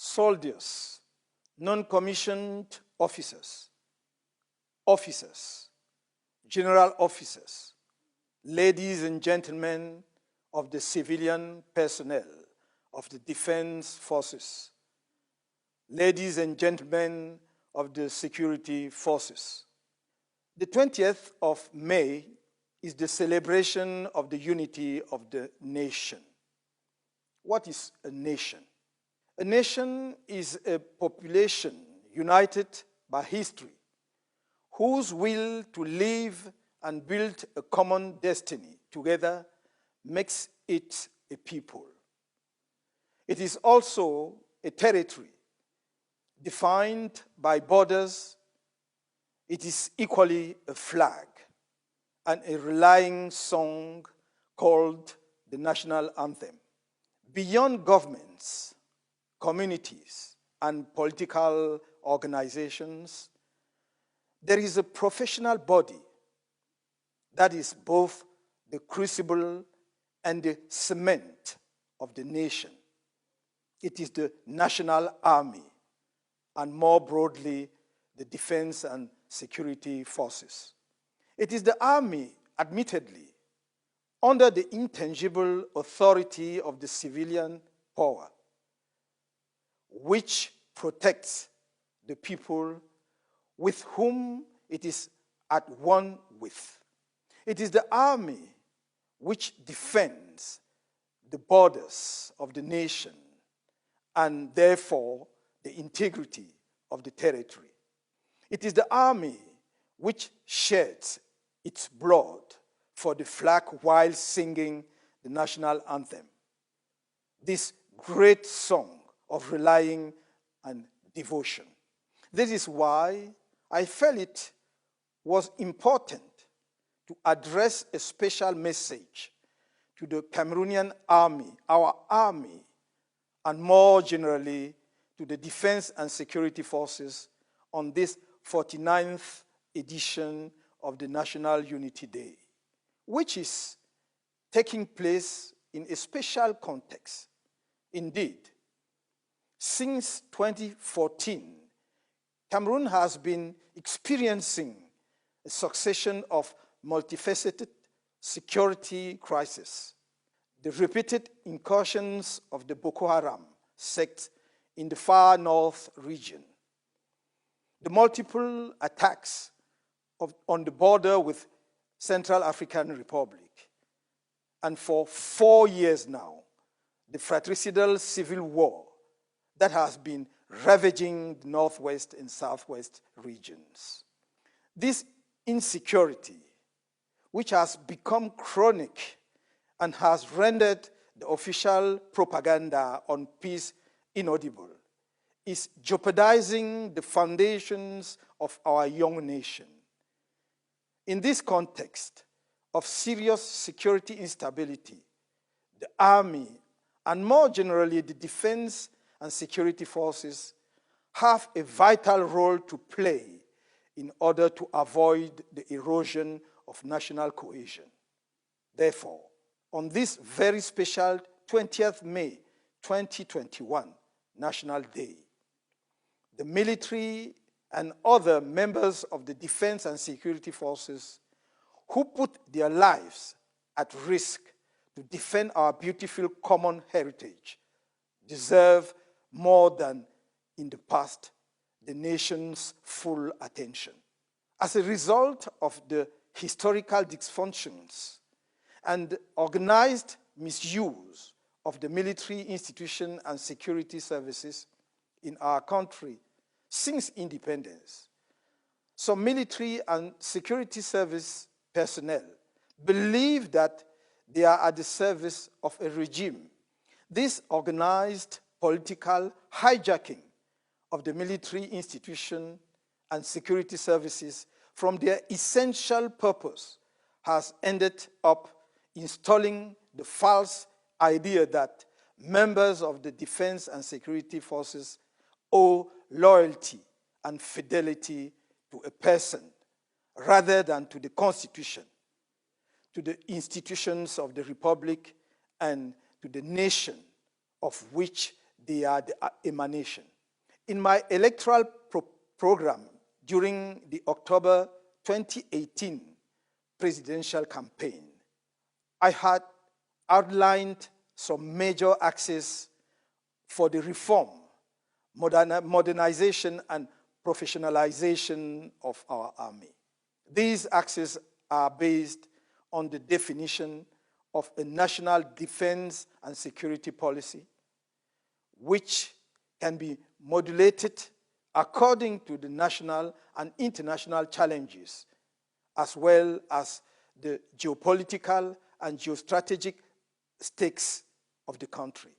soldiers, non-commissioned officers, general officers, ladies and gentlemen of the civilian personnel of the defense forces, ladies and gentlemen of the security forces. The 20th of May is the celebration of the unity of the nation. What is a nation? A nation is a population united by history, whose will to live and build a common destiny together makes it a people. It is also a territory defined by borders. It is equally a flag and a rallying song called the national anthem. Beyond governments, communities, and political organizations, there is a professional body that is both the crucible and the cement of the nation. It is the National Army, and more broadly, the Defense and Security Forces. It is the Army, admittedly, under the intangible authority of the civilian power, which protects the people with whom it is at one with. It is the Army which defends the borders of the nation and therefore the integrity of the territory. It is the Army which sheds its blood for the flag while singing the national anthem. This great song of rallying and devotion. This is why I felt it was important to address a special message to the Cameroonian army, our army, and more generally to the Defense and Security Forces on this 49th edition of the National Unity Day, which is taking place in a special context. Indeed, since 2014, Cameroon has been experiencing a succession of multifaceted security crises. The repeated incursions of the Boko Haram sect in the far north region, the multiple attacks on the border with Central African Republic, and for 4 years now, the fratricidal civil war that has been ravaging the northwest and southwest regions. This insecurity, which has become chronic and has rendered the official propaganda on peace inaudible, is jeopardizing the foundations of our young nation. In this context of serious security instability, the Army, and more generally the Defense and Security Forces, have a vital role to play in order to avoid the erosion of national cohesion. Therefore, on this very special 20th May 2021 National Day, the military and other members of the Defense and Security Forces who put their lives at risk to defend our beautiful common heritage deserve more than in the past the nation's full attention. As a result of the historical dysfunctions and organized misuse of the military institution and security services in our country since independence, some military and security service personnel believe that they are at the service of a regime. This organized political hijacking of the military institution and security services from their essential purpose has ended up installing the false idea that members of the Defense and Security Forces owe loyalty and fidelity to a person rather than to the Constitution, to the institutions of the Republic, and to the nation of which they are the emanation. In my electoral program during the October 2018 presidential campaign, I had outlined some major axes for the reform, modernization, and professionalization of our army. These axes are based on the definition of a national defense and security policy, which can be modulated according to the national and international challenges, as well as the geopolitical and geostrategic stakes of the country.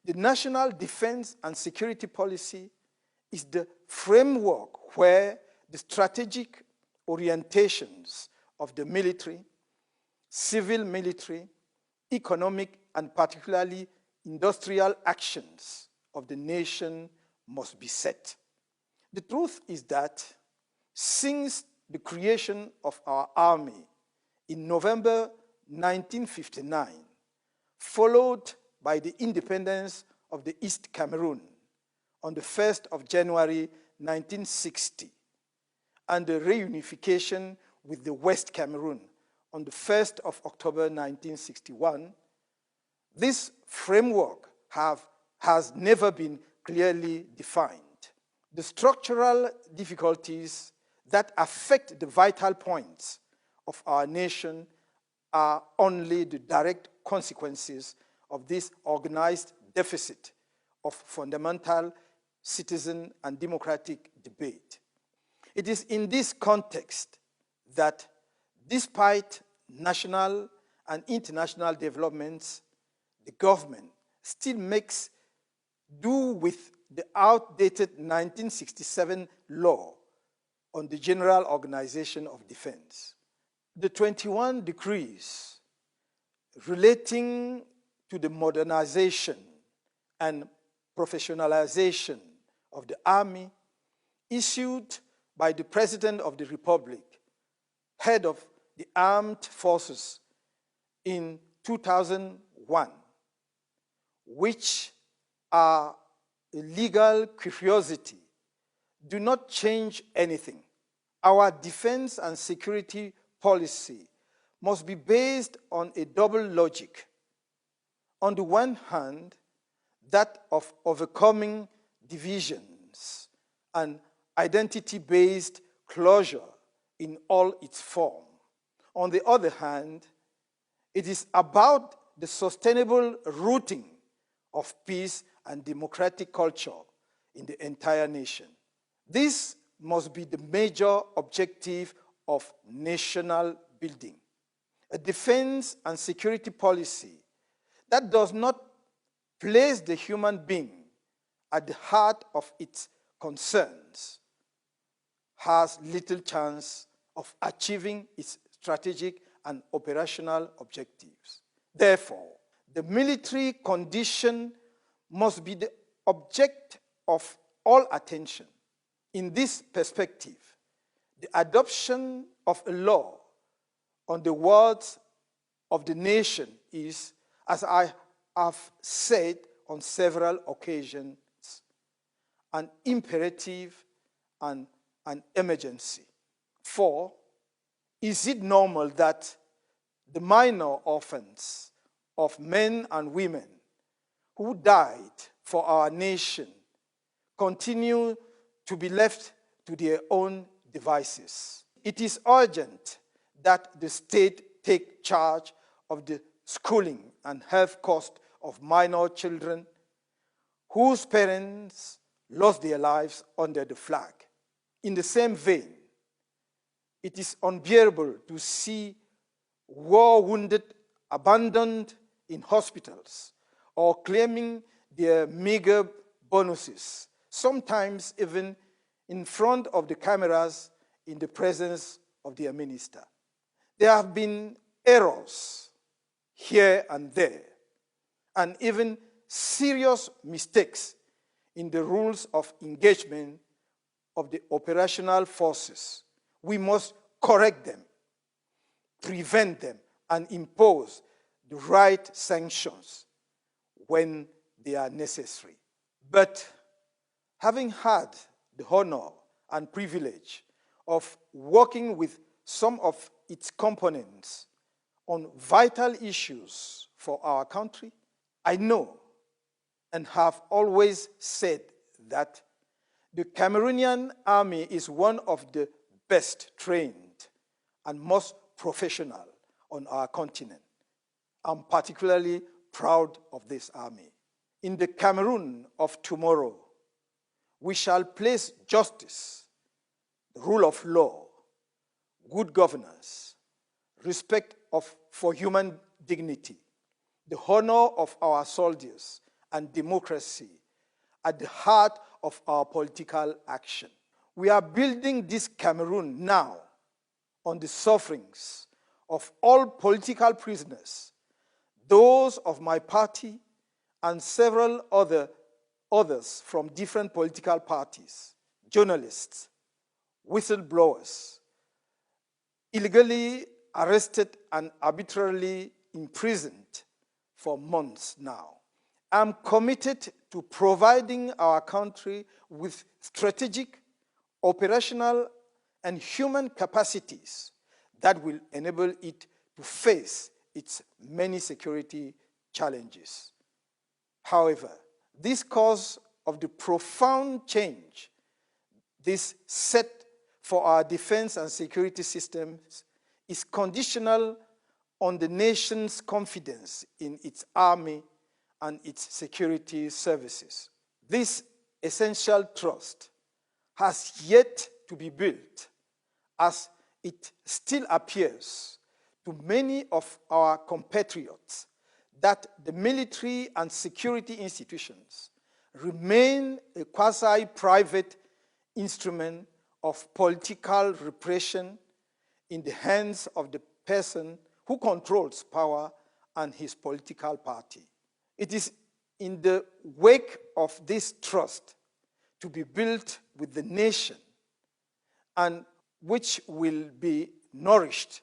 The national defense and security policy is the framework where the strategic orientations of the military, civil military, economic, and particularly industrial actions of the nation must be set. The truth is that since the creation of our army in November 1959, followed by the independence of the East Cameroon on the 1st of January 1960, and the reunification with the West Cameroon on the 1st of October 1961, this framework has never been clearly defined. The structural difficulties that affect the vital points of our nation are only the direct consequences of this organized deficit of fundamental citizen and democratic debate. It is in this context that, despite national and international developments, the government still makes do with the outdated 1967 law on the General Organization of Defense. The 21 decrees relating to the modernization and professionalization of the Army issued by the President of the Republic, head of the Armed Forces, in 2001, which are a legal curiosity, do not change anything. Our defense and security policy must be based on a double logic. On the one hand, that of overcoming divisions and identity-based closure in all its form. On the other hand, it is about the sustainable rooting of peace and democratic culture in the entire nation. This must be the major objective of national building. A defense and security policy that does not place the human being at the heart of its concerns has little chance of achieving its strategic and operational objectives. Therefore, the military condition must be the object of all attention. In this perspective, the adoption of a law on the words of the nation is, as I have said on several occasions, an imperative and an emergency. For, is it normal that the minor orphans of men and women who died for our nation continue to be left to their own devices? It is urgent that the state take charge of the schooling and health cost of minor children whose parents lost their lives under the flag. In the same vein, it is unbearable to see war-wounded abandoned in hospitals or claiming their meager bonuses, sometimes even in front of the cameras in the presence of their minister. There have been errors here and there, and even serious mistakes in the rules of engagement of the operational forces. We must correct them, prevent them, and impose the right sanctions when they are necessary. But having had the honor and privilege of working with some of its components on vital issues for our country, I know and have always said that the Cameroonian army is one of the best trained and most professional on our continent. I'm particularly proud of this army. In the Cameroon of tomorrow, we shall place justice, the rule of law, good governance, respect for human dignity, the honor of our soldiers, and democracy at the heart of our political action. We are building this Cameroon now on the sufferings of all political prisoners, those of my party and several others from different political parties, journalists, whistleblowers, illegally arrested and arbitrarily imprisoned for months now. I'm committed to providing our country with strategic, operational, and human capacities that will enable it to face its many security challenges. However, this cause of the profound change this set for our defense and security systems is conditional on the nation's confidence in its army and its security services. This essential trust has yet to be built, as it still appears to many of our compatriots that the military and security institutions remain a quasi-private instrument of political repression in the hands of the person who controls power and his political party. It is in the wake of this trust to be built with the nation, and which will be nourished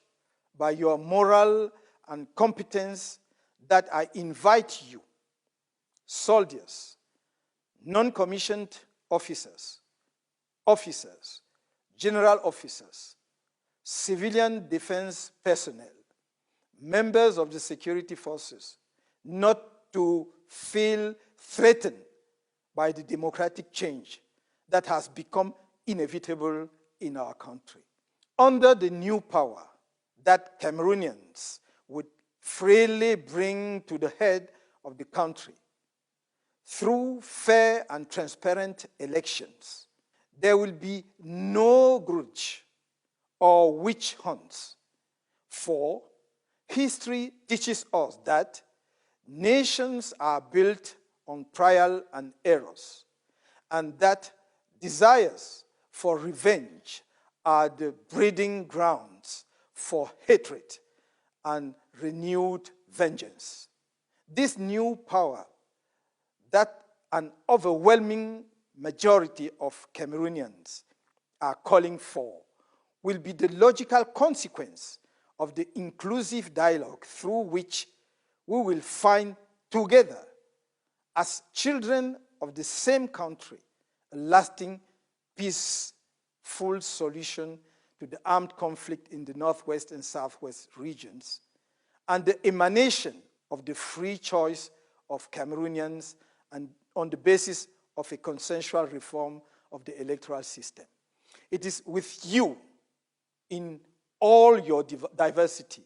by your moral and competence, that I invite you, soldiers, non-commissioned officers, general officers, civilian defense personnel, members of the security forces, not to feel threatened by the democratic change that has become inevitable in our country. Under the new power that Cameroonians would freely bring to the head of the country through fair and transparent elections, there will be no grudge or witch hunts, for history teaches us that nations are built on trial and errors, and that desires for revenge are the breeding grounds for hatred and renewed vengeance. This new power that an overwhelming majority of Cameroonians are calling for will be the logical consequence of the inclusive dialogue through which we will find together, as children of the same country, a lasting, peaceful solution to the armed conflict in the Northwest and Southwest regions, and the emanation of the free choice of Cameroonians, and on the basis of a consensual reform of the electoral system. It is with you in all your diversity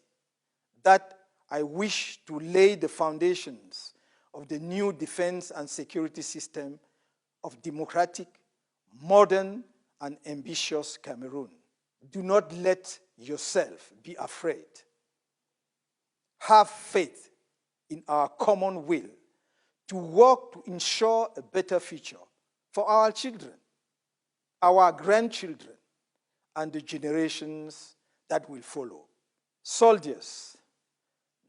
that I wish to lay the foundations of the new defense and security system of democratic, modern, and ambitious Cameroon. Do not let yourself be afraid. Have faith in our common will to work to ensure a better future for our children, our grandchildren, and the generations that will follow. Soldiers,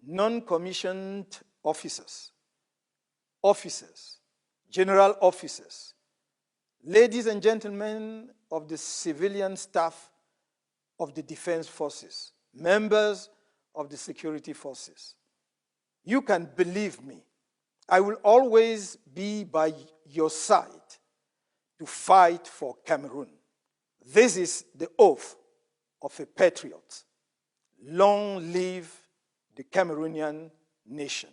non-commissioned officers, general officers, ladies and gentlemen of the civilian staff of the defense forces, members of the security forces, you can believe me I will always be by your side to fight for Cameroon. This is the oath of a patriot. Long live the Cameroonian nation.